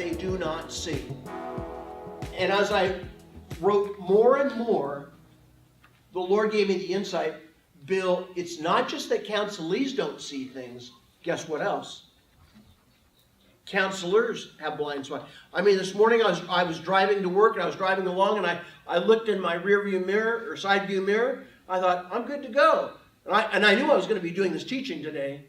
they do not see. And as I wrote more and more, the Lord gave me the insight, Bill, it's not just that counselees don't see things. Guess what else? Counselors have blind spots. I mean, this morning I was driving to work, and I was driving along, and I looked in my rear view mirror, or side view mirror. I thought, I'm good to go. And I knew I was going to be doing this teaching today.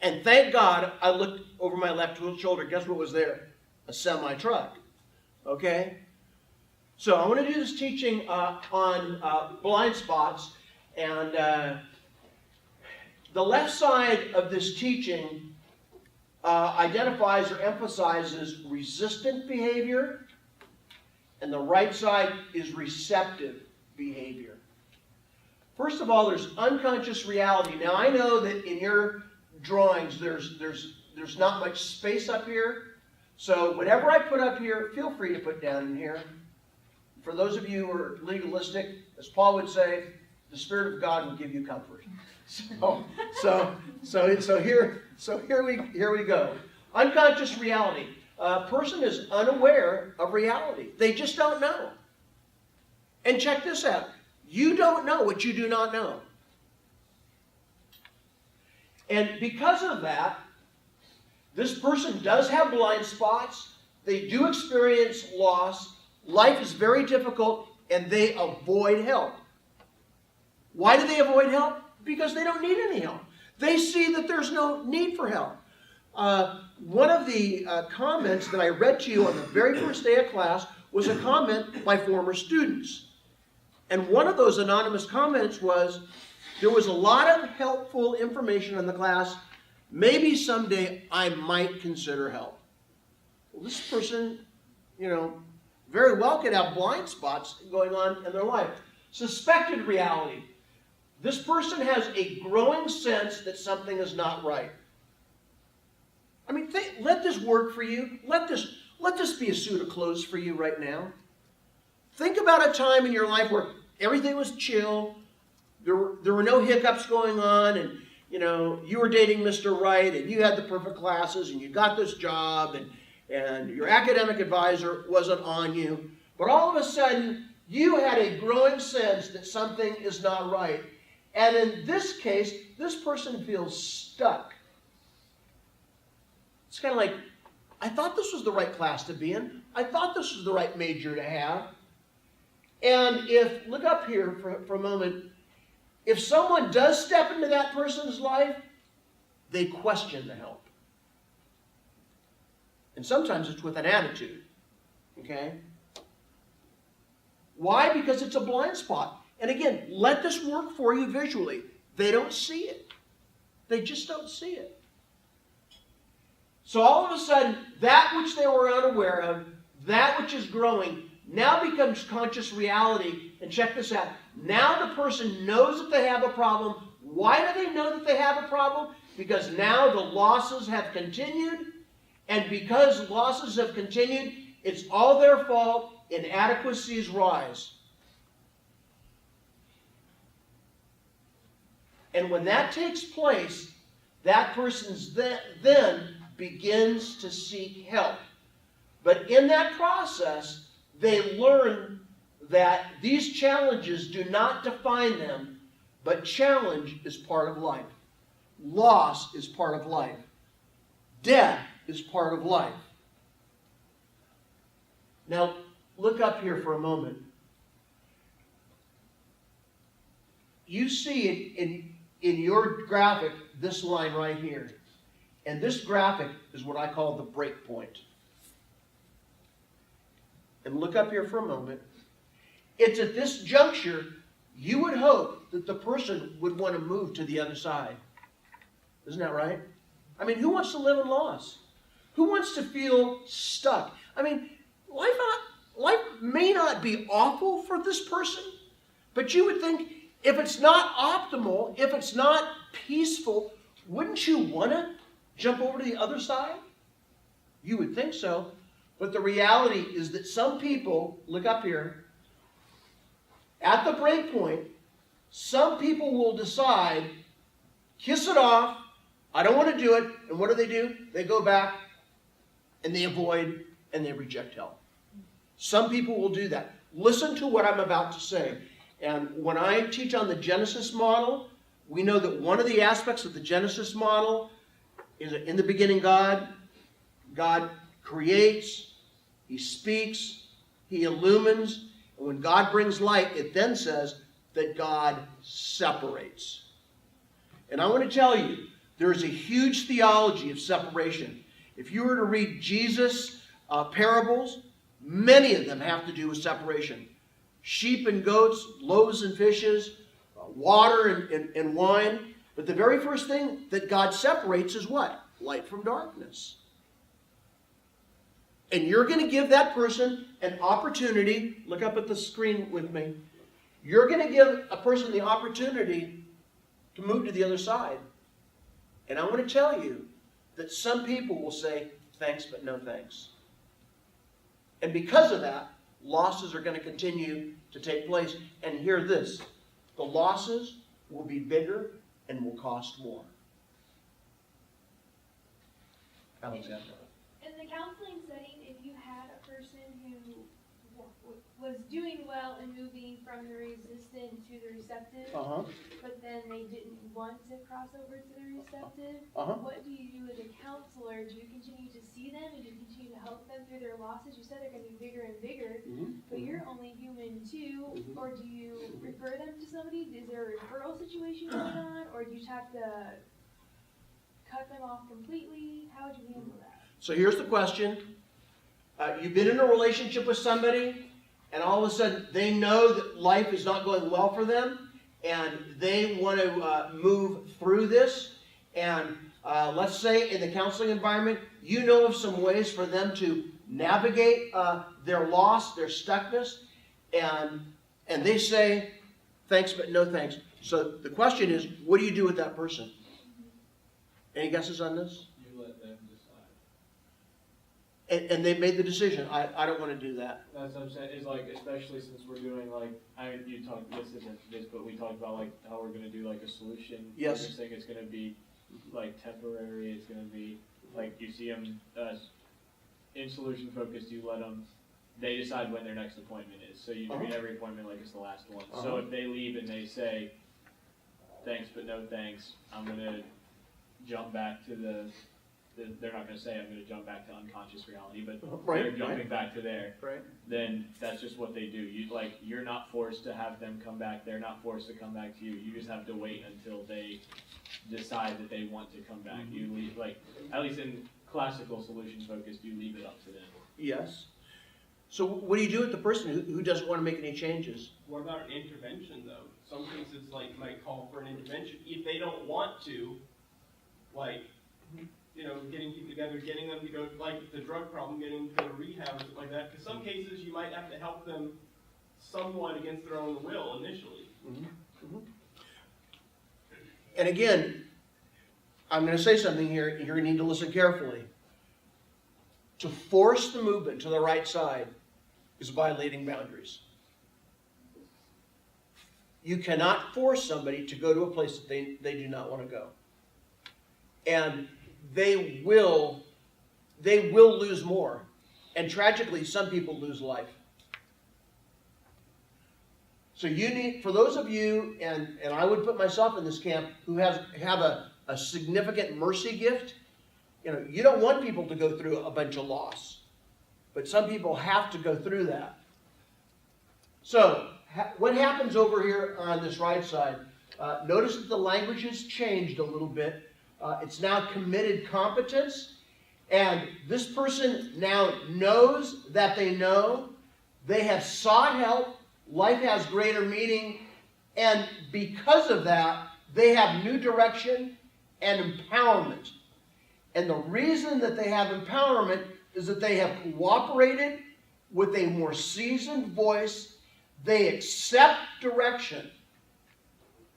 And thank God I looked over my left shoulder. Guess what was there? A semi-truck. Okay? So I want to do this teaching on blind spots. And the left side of this teaching identifies or emphasizes resistant behavior. And the right side is receptive behavior. First of all, there's unconscious reality. Now, I know that in your drawings, there's not much space up here. So whatever I put up here, feel free to put down in here. For those of you who are legalistic, as Paul would say, the Spirit of God will give you comfort. So here we go. Unconscious reality. A person is unaware of reality. They just don't know. And check this out. You don't know what you do not know. And because of that, this person does have blind spots. They do experience loss. Life is very difficult, and they avoid help. Why do they avoid help? Because they don't need any help. They see that there's no need for help. One of the comments that I read to you on the very first day of class was a comment by former students. And one of those anonymous comments was, there was a lot of helpful information in the class. Maybe someday I might consider help. Well, this person, very well could have blind spots going on in their life. Suspected reality. This person has a growing sense that something is not right. I mean, let this work for you. Let this be a suit of clothes for you right now. Think about a time in your life where everything was chill. There were no hiccups going on, and you were dating Mr. Right, and you had the perfect classes, and you got this job, and your academic advisor wasn't on you. But all of a sudden, you had a growing sense that something is not right. And in this case, this person feels stuck. It's kind of like, I thought this was the right class to be in. I thought this was the right major to have. And look up here for a moment, if someone does step into that person's life, they question the help. And sometimes it's with an attitude, okay? Why? Because it's a blind spot. And again, let this work for you visually. They don't see it. They just don't see it. So all of a sudden, that which they were unaware of, that which is growing, now becomes conscious reality. And check this out. Now the person knows that they have a problem. Why do they know that they have a problem? Because now the losses have continued. And because losses have continued, it's all their fault. Inadequacies rise. And when that takes place, that person then begins to seek help. But in that process, they learn that these challenges do not define them, but challenge is part of life. Loss is part of life. Death is part of life. Now, look up here for a moment. You see in your graphic this line right here. And this graphic is what I call the break point. And look up here for a moment. It's at this juncture you would hope that the person would want to move to the other side. Isn't that right? I mean, who wants to live in loss? Who wants to feel stuck? I mean, life may not be awful for this person, but you would think if it's not optimal, if it's not peaceful, wouldn't you want to jump over to the other side? You would think so. But the reality is that some people, look up here, at the break point, some people will decide, kiss it off, I don't want to do it, and what do? They go back and they avoid and they reject help. Some people will do that. Listen to what I'm about to say. And when I teach on the Genesis model, we know that one of the aspects of the Genesis model is that in the beginning God creates, He speaks, He illumines, and when God brings light, it then says that God separates. And I want to tell you, there is a huge theology of separation. If you were to read Jesus' parables, many of them have to do with separation. Sheep and goats, loaves and fishes, water and wine. But the very first thing that God separates is what? Light from darkness. And you're going to give that person an opportunity. Look up at the screen with me. You're going to give a person the opportunity to move to the other side. And I want to tell you that some people will say, thanks, but no thanks. And because of that, losses are going to continue to take place. And hear this, the losses will be bigger and will cost more. Alexandra. In the counseling setting, if you had a person who was doing well in moving from the resistant to the receptive, but then they didn't want to cross over to the receptive, what do you do as a counselor? Do you continue to see them and do you continue to help them through their losses? You said they're going to be bigger and bigger, but you're only human too. Or do you refer them to somebody? Is there a referral situation going on? Or do you just have to cut them off completely? How would you handle that? So here's the question. You've been in a relationship with somebody, and all of a sudden they know that life is not going well for them, and they want to move through this. And let's say in the counseling environment, you know of some ways for them to navigate their loss, their stuckness, and they say, thanks, but no thanks. So the question is, what do you do with that person? Any guesses on this? You let them decide. And they made the decision. I don't want to do that. That's what I'm saying. Is like, especially since we're doing like, you talked, this isn't this, but we talked about like how we're going to do like a solution. Yes. Thing. It's going to be like temporary. It's going to be like you see them in solution focused. You let them. They decide when their next appointment is. So you treat every appointment like it's the last one. So if they leave and they say, thanks but no thanks, I'm going to jump back to they're not going to say I'm going to jump back to unconscious reality, but they're jumping back to there. Right. Then that's just what they do. You're not forced to have them come back. They're not forced to come back to you. You just have to wait until they decide that they want to come back. You leave, at least in classical solution focused, you leave it up to them. Yes. So what do you do with the person who doesn't want to make any changes? What about an intervention, though? Some cases might call for an intervention. If they don't want to, getting people together, getting them to go, like the drug problem, getting them to go to rehab or something like that. Because some cases you might have to help them somewhat against their own will initially. And again, I'm going to say something here, and you're going to need to listen carefully. To force the movement to the right side is violating boundaries. You cannot force somebody to go to a place that they do not want to go. And they will lose more. And tragically, some people lose life. So you need, for those of you, and I would put myself in this camp, who have a significant mercy gift, you don't want people to go through a bunch of loss. But some people have to go through that. So, what happens over here on this right side? Notice that the language has changed a little bit. It's now committed competence. And this person now knows that they know. They have sought help. Life has greater meaning. And because of that, they have new direction and empowerment. And the reason that they have empowerment is that they have cooperated with a more seasoned voice. They accept direction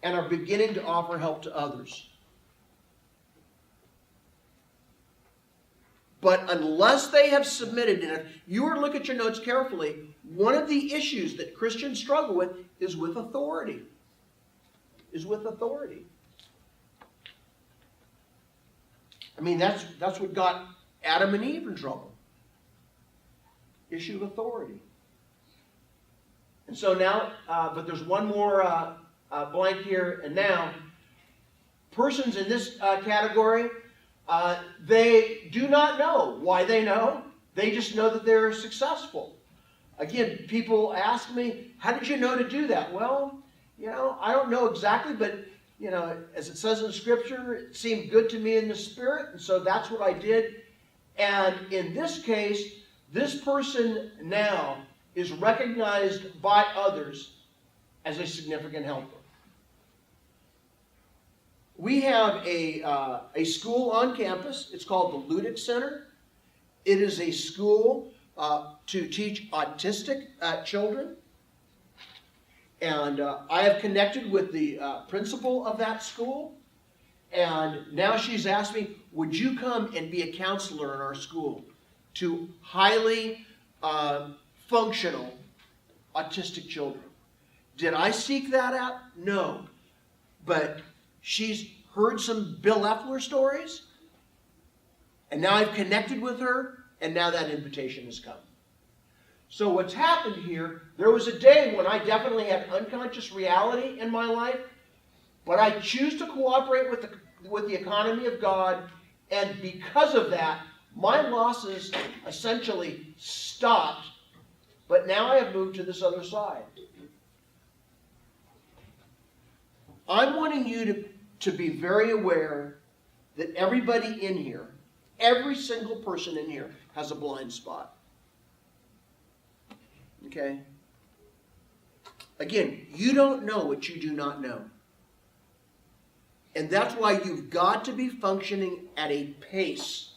and are beginning to offer help to others. But unless they have submitted, and if you were to look at your notes carefully, one of the issues that Christians struggle with is with authority. I mean, that's what got Adam and Eve in trouble. issue of authority. And so now, but there's one more blank here and now. Persons in this category, they do not know why they know. They just know that they're successful. Again, people ask me, how did you know to do that? Well, I don't know exactly, but, as it says in Scripture, it seemed good to me in the Spirit, and so that's what I did. And in this case, this person now is recognized by others as a significant helper. We have a school on campus. It's called the Ludic Center. It is a school to teach autistic children. And I have connected with the principal of that school. And now she's asked me, would you come and be a counselor in our school to highly functional autistic children? Did I seek that out? No. But she's heard some Bill Effler stories, and now I've connected with her, and now that invitation has come. So what's happened here, there was a day when I definitely had unconscious reality in my life, but I choose to cooperate with the economy of God, and because of that, my losses essentially stopped, but now I have moved to this other side. I'm wanting you to be very aware that everybody in here, every single person in here, has a blind spot. Okay? Again, you don't know what you do not know. And that's why you've got to be functioning at a pace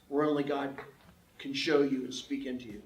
where only God can show you and speak into you.